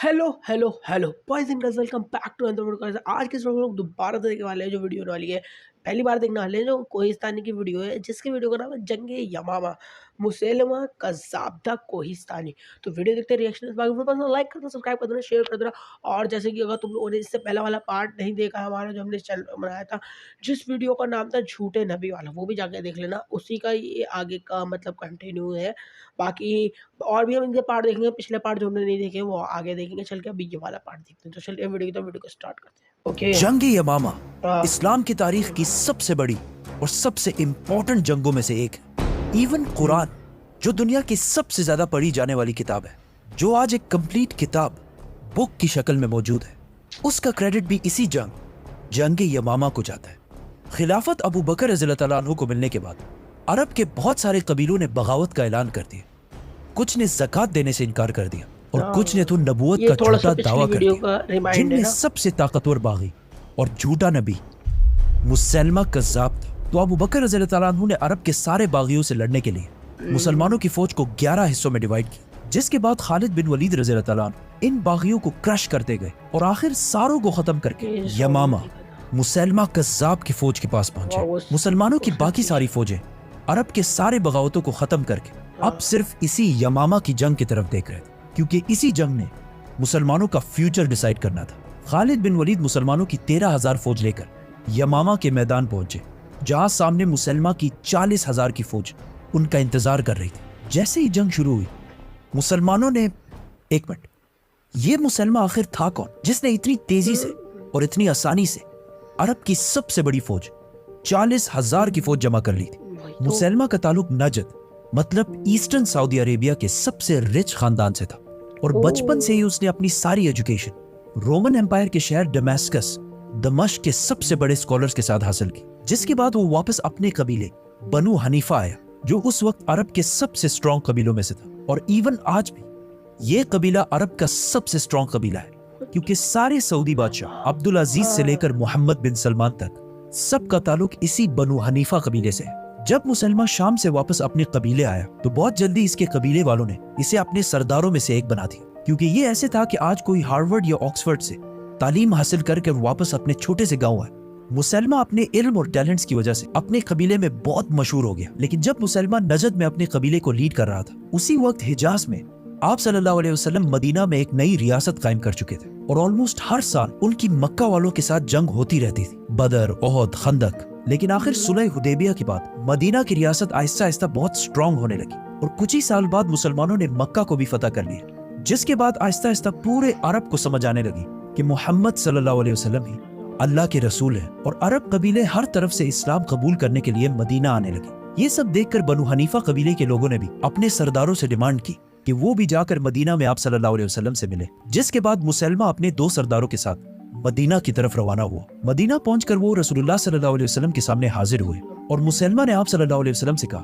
Hello hello hello boys and girls, welcome back to another video. आज के इस video में लोग दोबारा से देखने वाले हैं जो वीडियो होने वाली है। पहली बार देखने वाले हैं जो कोहिस्तानी की वीडियो है, जिसके वीडियो का नाम है जंगे यमामा मुसैलमा कज़्ज़ाब कोहिस्तानी। तो वीडियो देखते रिएक्शन लाइक कर दो, सब्सक्राइब कर देना, शेयर कर देना। और जैसे कि अगर तुम लोगों ने इससे पहला वाला पार्ट नहीं देखा हमारा, जो हमने चैनल बनाया था जिस वीडियो का नाम था झूठे नबी वाला, वो भी जाके देख लेना। उसी का ये आगे का मतलब कंटिन्यू है। बाकी और भी हम इनके पार्ट देखेंगे, पिछले पार्ट जो हमने नहीं देखे वो आगे देखेंगे चल के। अभी ये वाला पार्ट देखते हैं, तो चलिए वीडियो को स्टार्ट करते हैं। ओके, जंग यमामा हाँ। इस्लाम की तारीख की सबसे बड़ी और सबसे इम्पोर्टेंट जंगों में से एक है। इवन कुरान, जो दुनिया की सबसे ज्यादा पढ़ी जाने वाली किताब है, जो आज एक कंप्लीट किताब बुक की शक्ल में मौजूद है, उसका क्रेडिट भी इसी जंग यमामा को जाता है। खिलाफत अबू बकर रज़ियल्लाहु तआला अन्हु को मिलने के बाद अरब के बहुत सारे कबीलों ने बगावत का ऐलान कर दिया। कुछ ने ज़कात देने से इनकार कर दिया और कुछ ने तो नबूवत का झूठा दावा कर दिया। जिनमें सबसे ताकतवर बागी और झूठा नबी मुसैलमा कज़्ज़ाब था। तो अबू बकर रज़ियल्लाहु तआला अन्हु ने अरब के सारे बागियों से लड़ने के लिए मुसलमानों की फौज को 11 हिस्सों में डिवाइड किया, जिसके बाद खालिद बिन वलीद रज़ियल्लाहु तआला अन्हु इन बागियों को क्रश करते गए और आखिर सारों को खत्म करके यमामा मुसैलमा कज़्ज़ाब की फौज के पास पहुंचे। मुसलमानों की बाकी सारी फौजें अरब के सारे बगावतों को खत्म करके अब सिर्फ इसी यमामा की जंग की तरफ देख रहे थे, क्योंकि इसी जंग ने मुसलमानों का फ्यूचर डिसाइड करना था। खालिद बिन वलीद मुसलमानों की 13,000 फौज लेकर यमामा के मैदान पहुंचे, जहां सामने मुसलमा की 40,000 की फौज उनका इंतजार कर रही थी। जैसे ही जंग शुरू हुई, मुसलमानों ने एक मिनट, ये मुसलमा आखिर था कौन जिसने इतनी तेजी से और इतनी आसानी से अरब की सबसे बड़ी फौज 40,000 की फौज जमा कर ली थी? मुसलमा का ताल्लुक नजद मतलब ईस्टर्न सऊदी अरेबिया के सबसे रिच खानदान से था और बचपन से ही उसने अपनी सारी एजुकेशन रोमन एम्पायर के शहर डमास्कस दमश्क के सबसे बड़े स्कॉलर्स के साथ हासिल की। जिसके बाद वो वापस अपने कबीले बनु हनीफा आया, जो उस वक्त अरब के सबसे स्ट्रॉन्ग कबीलों में से था। और इवन आज भी ये कबीला अरब का सबसे स्ट्रॉन्ग कबीला है, क्योंकि सारे सऊदी बादशाह अब्दुल अजीज से लेकर मोहम्मद बिन सलमान तक सबका ताल्लुक इसी बनु हनीफा कबीले से है। जब मुसलमान शाम से वापस अपने कबीले आया, तो बहुत जल्दी इसके कबीले वालों ने इसे अपने सरदारों में से एक बना दिया, क्योंकि ये ऐसे था कि आज कोई हार्वर्ड या ऑक्सफोर्ड से तालीम हासिल करके वापस अपने छोटे से गांव आए। मुसलमान अपने इल्म और टैलेंट्स की वजह से अपने कबीले में बहुत मशहूर हो गया। लेकिन जब मुसलमान नजद में अपने कबीले को लीड कर रहा था, उसी वक्त हिजाज में आप सल्लल्लाहु अलैहि वसल्लम मदीना में एक नई रियासत कायम कर चुके थे और ऑलमोस्ट हर साल उनकी मक्का वालों के साथ जंग होती रहती थी, बदर, ओहद, खंदक। लेकिन आखिर सुलह हुदैबिया के बाद मदीना की रियासत आहिस्ता आहिस्ता बहुत स्ट्रॉन्ग होने लगी और कुछ ही साल बाद मुसलमानों ने मक्का को भी फतह कर लिया, जिसके बाद आहिस्ता आहिस्ता पूरे अरब को समझ आने लगी कि मोहम्मद सल्लल्लाहु अलैहि वसल्लम ही अल्लाह के रसूल है। और अरब कबीले हर तरफ से इस्लाम कबूल करने के लिए मदीना आने लगे। ये सब देखकर बनु हनीफा कबीले के लोगों ने भी अपने सरदारों से डिमांड की कि वो भी जाकर मदीना में आप सल्लल्लाहु अलैहि वसल्लम से मिले। जिसके बाद मुसलमा अपने 2 सरदारों के साथ मदीना की तरफ रवाना हुआ। मदीना पहुंचकर वो रसूलुल्लाह सल्लल्लाहु अलैहि वसल्लम के सामने हाजिर हुए और मुसलमान ने आप सल्लल्लाहु अलैहि वसल्लम से कहा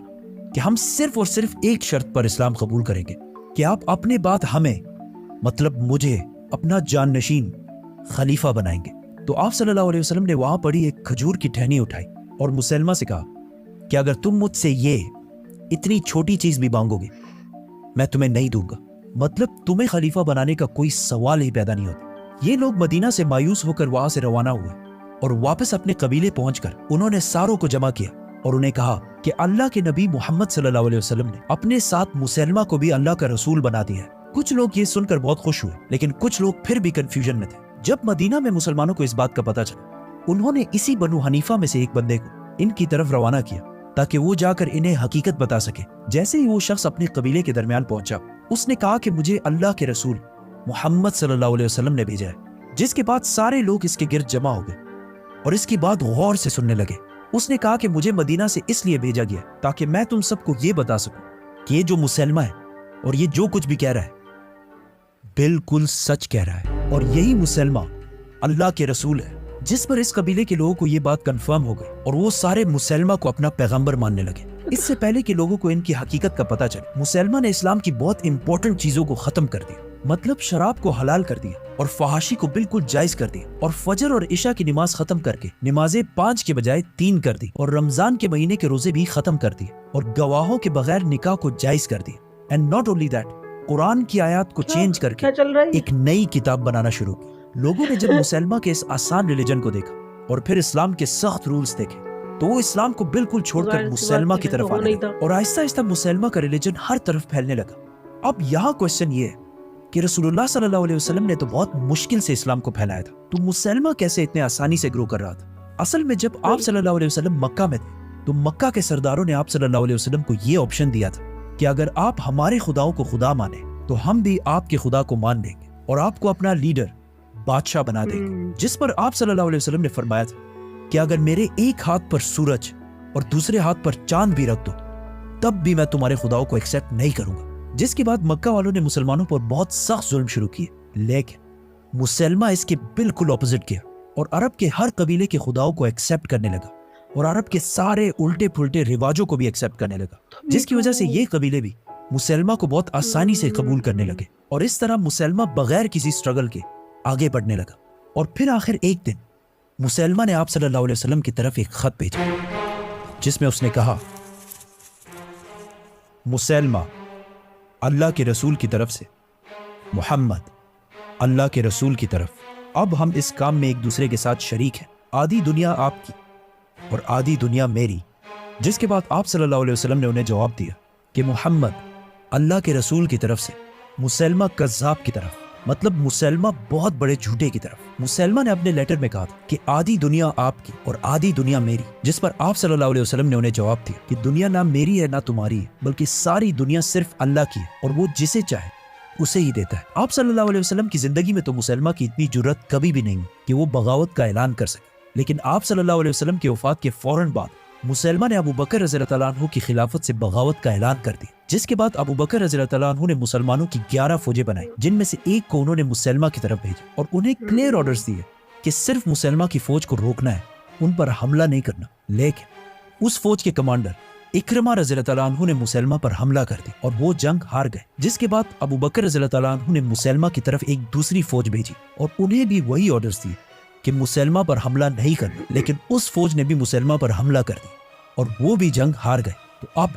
कि हम सिर्फ और सिर्फ एक शर्त पर इस्लाम कबूल करेंगे कि आप अपने बाद हमें, मतलब मुझे, अपना जाननशीन खलीफा बनाएंगे। तो आप सल्लल्लाहु अलैहि वसल्लम ने वहां पड़ी एक खजूर की टहनी उठाई और मुसलमा से कहा कि अगर तुम मुझसे ये इतनी छोटी चीज भी मांगोगे, मैं तुम्हें नहीं दूंगा। मतलब तुम्हें खलीफा बनाने का कोई सवाल ही पैदा नहीं होता। ये लोग मदीना से मायूस होकर वहां से रवाना हुए और वापस अपने कबीले पहुंचकर उन्होंने सारों को जमा किया और उन्हें कहा कि अल्लाह के नबी मोहम्मद सल्लल्लाहु अलैहि वसल्लम ने अपने साथ मुसलमा को भी अल्लाह का रसूल बना दिया है। कुछ लोग ये सुनकर बहुत खुश हुए, लेकिन कुछ लोग फिर भी कंफ्यूजन में थे। जब मदीना में मुसलमानों को इस बात का पता चला, उन्होंने इसी बनु हनीफा में से एक बंदे को इनकी तरफ रवाना किया ताकि वो जाकर इन्हें हकीकत बता सके। जैसे ही वो शख्स अपने कबीले के दरमियान पहुंचा, उसने कहा कि मुझे अल्लाह के रसूल मोहम्मद सल्लल्लाहु अलैहि वसल्लम ने भेजा है। जिसके बाद सारे लोग इसके गिर्द जमा हो गए और इसकी बात गौर से सुनने लगे। उसने कहा कि मुझे मदीना से इसलिए भेजा गया ताकि मैं तुम सबको ये बता सकूं कि ये जो मुसलमा है और ये जो कुछ भी कह रहा है बिल्कुल सच कह रहा है, और यही मुसलमा अल्लाह के रसूल है। जिस पर इस कबीले के लोगों को ये बात कंफर्म हो गई और वो सारे मुसलमा को अपना पैगंबर मानने लगे। इससे पहले कि लोगों को इनकी हकीकत का पता चले, मुसलमा ने इस्लाम की बहुत इंपॉर्टेंट चीजों को खत्म कर दिया। मतलब शराब को हलाल कर दिया और फहाशी को बिल्कुल जायज कर दिया और फजर और इशा की नमाज खत्म करके नमाजें 5 के बजाय 3 कर दी और रमजान के महीने के रोजे भी खत्म कर दिए और गवाहों के बगैर निकाह को जायज कर दिया। एंड नॉट ओनली दैट, قرآن کی آیات کو چینج کر کے کیا چل رہا ہے؟ ایک نئی کتاب بنانا شروع کی۔ لوگوں نے جب مسلمہ کے اس آسان ریلیجن کو دیکھا اور پھر اسلام کے سخت رولز دیکھے تو وہ اسلام کو بالکل چھوڑ کر مسلمہ کی طرف آنے لگا اور آہستہ آہستہ مسلمہ کا ریلیجن ہر طرف پھیلنے لگا۔ اب یہاں کوشچن یہ ہے کہ رسول اللہ صلی اللہ علیہ وسلم نے تو بہت مشکل سے اسلام کو پھیلایا تھا، تو مسلمہ کیسے اتنے آسانی سے گرو کر رہا تھا؟ اصل میں جب آپ صلی اللہ علیہ وسلم مکہ میں تھے تو مکہ کے سرداروں نے آپ صلی اللہ علیہ وسلم کو یہ آپشن دیا تھا کہ اگر آپ ہمارے خداؤں کو خدا مانیں تو ہم بھی آپ کے خدا کو مان لیں گے اور آپ کو اپنا لیڈر بادشاہ بنا دیں گے، جس پر آپ صلی اللہ علیہ وسلم نے فرمایا تھا کہ اگر میرے ایک ہاتھ پر سورج اور دوسرے ہاتھ پر چاند بھی رکھ دو تب بھی میں تمہارے خداؤں کو ایکسیپٹ نہیں کروں گا۔ جس کے بعد مکہ والوں نے مسلمانوں پر بہت سخت ظلم شروع کیے، لیکن مسلمہ اس کے بالکل اپوزٹ کیا اور عرب کے ہر قبیلے کے خداؤں کو ایکسیپٹ کرنے لگا اور عرب کے سارے الٹے پھلٹے رواجوں کو بھی ایکسیپٹ کرنے لگا، جس کی وجہ سے یہ قبیلے بھی مسلمہ کو بہت آسانی سے قبول کرنے لگے اور اس طرح مسلمہ بغیر کسی سٹرگل کے آگے بڑھنے لگا۔ اور پھر آخر ایک دن مسلمہ نے آپ صلی اللہ علیہ وسلم کی طرف ایک خط بھیجا جس میں اس نے کہا، مسلمہ اللہ کے رسول کی طرف سے، محمد اللہ کے رسول کی طرف، اب ہم اس کام میں ایک دوسرے کے ساتھ شریک ہیں، آدھی دنیا آپ کی اور آدھی دنیا میری۔ جس کے بعد آپ صلی اللہ علیہ وسلم نے انہیں جواب دیا کہ محمد اللہ کے رسول کی طرف سے، مسلمہ کذاب کی طرف، مطلب مسلمہ بہت بڑے جھوٹے کی طرف۔ مسلمہ نے اپنے لیٹر میں کہا تھا کہ آدھی دنیا آپ کی اور آدھی دنیا میری، جس پر آپ صلی اللہ علیہ وسلم نے انہیں جواب دیا کہ دنیا نہ میری ہے نہ تمہاری ہے، بلکہ ساری دنیا صرف اللہ کی ہے اور وہ جسے چاہے اسے ہی دیتا ہے۔ آپ صلی اللہ علیہ وسلم کی زندگی میں تو مسلمہ کی اتنی جرت کبھی بھی نہیں ہوئی کہ وہ بغاوت کا اعلان کر سکے، لیکن آپ صلی اللہ علیہ وسلم کے وفات کے فوراً بعد مسلمہ نے ابو بکر رضی اللہ عنہ کی خلافت سے بغاوت کا اعلان کر دیا، جس کے بعد ابو بکر رضی اللہ عنہ نے مسلمانوں کی 11 فوجیں بنائی، جن میں سے ایک کو انہوں نے مسلمہ کی طرف بھیجا اور انہیں کلیئر آرڈرز دیے کہ صرف مسلمہ کی فوج کو روکنا ہے، ان پر حملہ نہیں کرنا۔ لیکن اس فوج کے کمانڈر اکرمہ رضی اللہ عنہ نے مسلمہ پر حملہ کر دی اور وہ جنگ ہار گئے، جس کے بعد ابو بکر رضی اللہ عنہ نے مسلمہ کی طرف ایک دوسری فوج بھیجی اور انہیں بھی وہی آرڈرز دیے کہ مسلمہ پر حملہ نہیں کرنا، لیکن اس فوج نے بھی مسلمہ پر حملہ کر دی اور وہ بھی جنگ ہار گئے۔ تو اب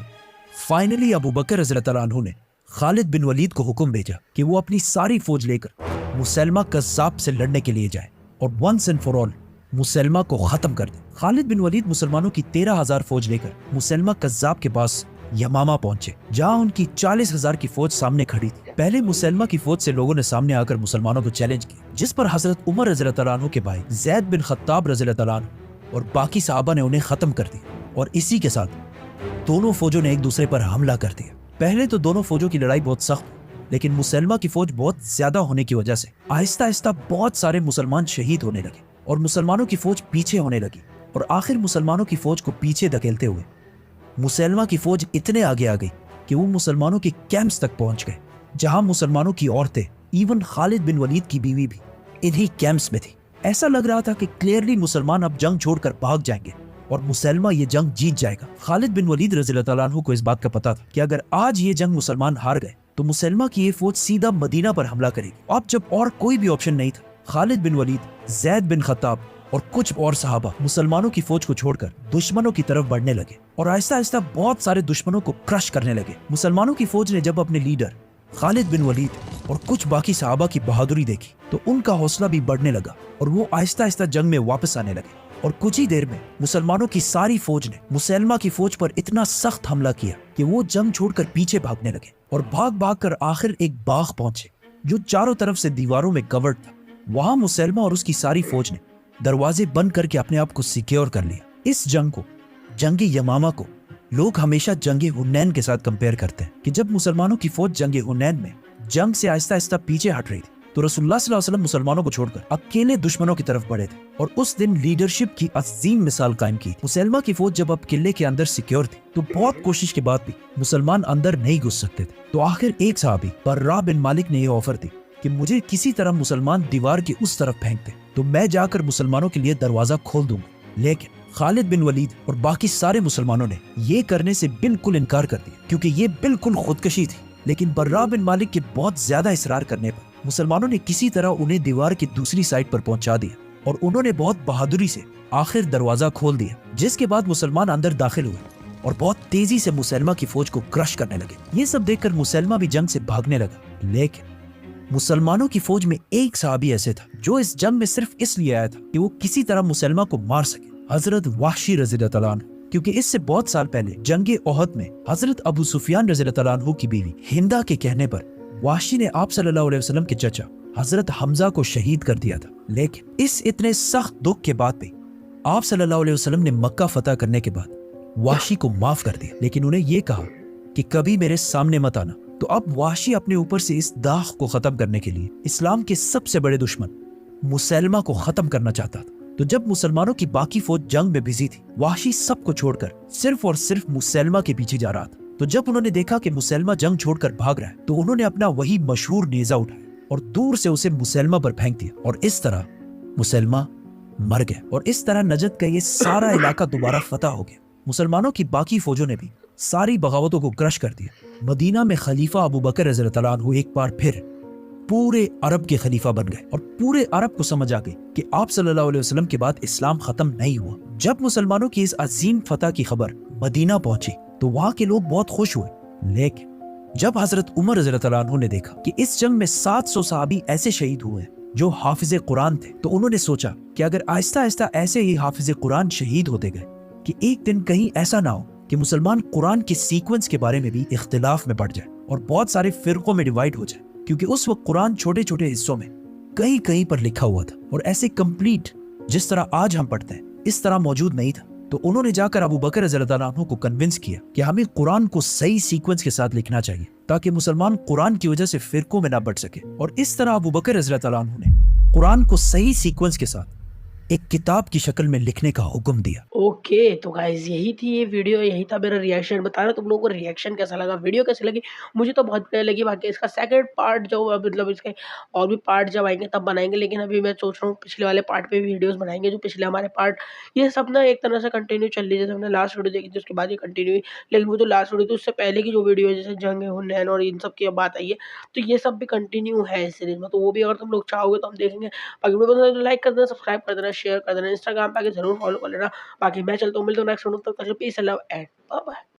فائنلی ابو بکر رضی اللہ عنہ نے خالد بن ولید کو حکم بھیجا کہ وہ اپنی ساری فوج لے کر مسلمہ کذاب سے لڑنے کے لیے جائے اور ونس اینڈ فار آل مسلمہ کو ختم کر دے۔ خالد بن ولید مسلمانوں کی 13,000 فوج لے کر مسلمہ کذاب کے پاس یمامہ پہنچے، جہاں ان کی 40,000 کی فوج سامنے کھڑی تھی۔ پہلے مسلمہ کی فوج سے لوگوں نے سامنے آ کر مسلمانوں کو چیلنج کیا، جس پر حضرت عمر رضی اللہ عنہ کے بھائی زید بن خطاب رضی اللہ عنہ اور باقی صحابہ نے انہیں ختم کر دیا اور اسی کے ساتھ دونوں فوجوں نے ایک دوسرے پر حملہ کر دیا۔ پہلے تو دونوں فوجوں کی لڑائی بہت سخت، لیکن مسلمہ کی فوج بہت زیادہ ہونے کی وجہ سے آہستہ آہستہ بہت سارے مسلمان شہید ہونے لگے اور مسلمانوں کی فوج پیچھے ہونے لگی اور آخر مسلمانوں کی فوج کو پیچھے دھکیلتے ہوئے مسلمہ کی فوج اتنے آگے آ گئی کہ وہ مسلمانوں کے کیمپس تک پہنچ گئے، جہاں مسلمانوں کی عورتیں، ایون خالد بن ولید کی بیوی بھی انہی کیمپس میں تھی۔ ایسا لگ رہا تھا کہ کلیئرلی مسلمان اب جنگ چھوڑ کر بھاگ جائیں گے اور مسلمہ یہ جنگ جیت جائے گا۔ خالد بن ولید رضی اللہ عنہ کو اس بات کا پتا تھا کہ اگر آج یہ جنگ مسلمان ہار گئے تو مسلمہ کی یہ فوج سیدھا مدینہ پر حملہ کرے گی۔ اب جب اور کوئی بھی آپشن نہیں تھا، خالد بن ولید، زید بن خطاب اور کچھ اور صحابہ مسلمانوں کی فوج کو چھوڑ کر دشمنوں کی طرف بڑھنے لگے اور آہستہ آہستہ بہت سارے دشمنوں کو کرش کرنے لگے۔ مسلمانوں کی فوج نے جب اپنے لیڈر خالد بن ولید اور کچھ باقی صحابہ کی بہادری دیکھی تو ان کا حوصلہ بھی بڑھنے لگا اور وہ آہستہ آہستہ جنگ میں واپس آنے لگے اور کچھ ہی دیر میں مسلمانوں کی ساری فوج نے مسلمہ کی فوج پر اتنا سخت حملہ کیا کہ وہ جنگ چھوڑ کر پیچھے بھاگنے لگے اور بھاگ بھاگ کر آخر ایک باغ پہنچے جو چاروں طرف سے دیواروں میں کورڈ تھا۔ وہاں مسلمہ اور اس کی ساری فوج نے دروازے بند کر کے اپنے آپ کو سیکیور کر لیا۔ اس جنگ کو، جنگ یمامہ کو، لوگ ہمیشہ جنگ حنین کے ساتھ کمپیئر کرتے ہیں کہ جب مسلمانوں کی فوج جنگ حنین میں جنگ سے آہستہ آہستہ پیچھے ہٹ رہی تھی تو رسول اللہ صلی اللہ علیہ وسلم مسلمانوں کو چھوڑ کر اکیلے دشمنوں کی طرف بڑھے تھے اور اس دن لیڈرشپ کی عظیم مثال قائم کی۔ مسلمہ کی فوج جب اب قلعے کے اندر سیکیور تھی تو بہت کوشش کے بعد بھی مسلمان اندر نہیں گھس سکتے تھے، تو آخر ایک صحابی برا بن مالک نے یہ آفر دی کہ مجھے کسی طرح مسلمان دیوار کی اس طرف پھینکتے تو میں جا کر مسلمانوں کے لیے دروازہ کھول دوں گا۔ لیکن خالد بن ولید اور باقی سارے مسلمانوں نے یہ کرنے سے بالکل انکار کر دیا کیونکہ یہ بالکل خودکشی تھی، لیکن برا بن مالک کے بہت زیادہ اصرار کرنے پر مسلمانوں نے کسی طرح انہیں دیوار کی دوسری سائڈ پر پہنچا دیا اور انہوں نے بہت بہادری سے آخر دروازہ کھول دیا، جس کے بعد مسلمان اندر داخل ہوئے और बहुत तेजी से मुसलमा की फौज को क्रश करने लगे। ये सब देखकर मुसलमा भी जंग से भागने लगा, लेकिन मुसलमानों की फौज में एक सहाबी ऐसे था जो इस जंग में सिर्फ इसलिए आया था कि वो किसी तरह मुसलमा को मार सके, हजरत वाहशी रज़ियल्लाहु ताला अन्हु। क्योंकि इससे बहुत साल पहले जंगे ओहद में हजरत अबू सुफियान रज़ियल्लाहु ताला अन्हु की बीवी हिंदा के कहने पर वाहशी ने आप सल्लल्लाहु अलैहि वसल्लम के चचा हजरत हमजा को शहीद कर दिया था। लेकिन इस इतने सख्त दुख के बाद भी आप सल्लल्लाहु अलैहि वसल्लम ने मक्का फतह करने के बाद वाहशी को माफ कर दिया, लेकिन उन्हें यह कहा कि कभी मेरे सामने मत आना। तो अब वाहशी अपने ऊपर से इस दाग को खत्म करने के लिए इस्लाम के सबसे बड़े दुश्मन मुसलमा को खत्म करना चाहता था। तो जब मुसलमानों की बाकी फौज जंग में बिजी थी, वाहशी सबको छोड़कर सिर्फ और सिर्फ मुसलमा के पीछे जा रहा था। तो जब उन्होंने देखा कि मुसलमा जंग छोड़कर भाग रहा है, तो उन्होंने अपना वही मशहूर नेजा उठाया और दूर से उसे मुसलमा पर फेंक दिया, और इस तरह मुसलमा मर गए। और इस तरह नजद का ये सारा इलाका दोबारा फतह हो गया। मुसलमानों की बाकी फौजों ने भी सारी बगावतों को क्रश कर दिया। मदीना में खलीफा अबू बकर रज़ियल्लाहु ताला अन्हु एक बार फिर पूरे अरब के खलीफा बन गए, और पूरे अरब को समझ आ गई कि आप सल्लल्लाहु अलैहि वसल्लम के बाद इस्लाम खत्म नहीं हुआ। जब मुसलमानों की इस अजीम फतह की खबर मदीना पहुंची तो वहां के लोग बहुत खुश हुए, लेकिन जब हजरत उमर रज़ियल्लाहु ताला अन्हु ने देखा कि इस जंग में 700 सहाबी ऐसे शहीद हुए जो हाफिज कुरान थे, तो उन्होंने सोचा कि अगर आहिस्ता आहिस्ता ऐसे ही हाफिज कुरान शहीद होते गए कि एक दिन कहीं ऐसा ना हो कि मुसलमान कुरान के सीक्वेंस के बारे में भी इख्तिलाफ में पड़ जाए और बहुत सारे फिरकों में डिवाइड हो जाए। क्योंकि उस वक्त कुरान छोटे छोटे हिस्सों में कहीं कहीं पर लिखा हुआ था, और ऐसे कंप्लीट जिस तरह आज हम पढ़ते हैं इस तरह मौजूद नहीं था। तो उन्होंने जाकर अबू बकर रज़ियल्लाहु ताला अन्हु को कन्विंस किया कि हमें कुरान को सही सीक्वेंस के साथ लिखना चाहिए, ताकि मुसलमान कुरान की वजह से फिरकों में ना बढ़ सके। और इस तरह अबू बकर रज़ियल्लाहु ताला अन्हु ने कुरान को सही सीक्वेंस के साथ एक किताब की शक्ल में लिखने का हुक्म दिया। ओके, तो गाइज़ यही थी ये वीडियो, यही था मेरा रिएक्शन। बताना तुम लोगों को रिएक्शन कैसा लगा, वीडियो कैसी लगी? मुझे तो बहुत प्यारी लगी। बाकी इसका सेकंड पार्ट जो मतलब इसके और भी पार्ट जब आएँगे तब बनाएँगे, लेकिन अभी मैं सोच रहा हूँ पिछले वाले पार्ट पे भी वीडियोज़ बनाएँगे। जो पिछले हमारे पार्ट ये सब ना एक तरह से कंटिन्यू चल रही है। जैसे हमने लास्ट वीडियो देखी थी उसके बाद ये कंटिन्यू हुई, लेकिन वो जो लास्ट वीडियो थी उससे पहले की जो वीडियो है जैसे जंग हुनैन और इन सब की अब बात आई है, तो ये सब भी कंटिन्यू है इस सीरीज़ में। तो वो भी अगर तुम लोग चाहोगे तो हम देखेंगे। बाकी वीडियो पसंद आए तो लाइक कर देना, सब्सक्राइब कर देना, शेयर कर देना, इंस्टाग्राम पे आके ज़रूर फॉलो कर लेना। बाकी मैं चलता हूँ, मिलता हूँ नेक्स्ट वीडियो में, तब तक के लिए peace, love and bye bye.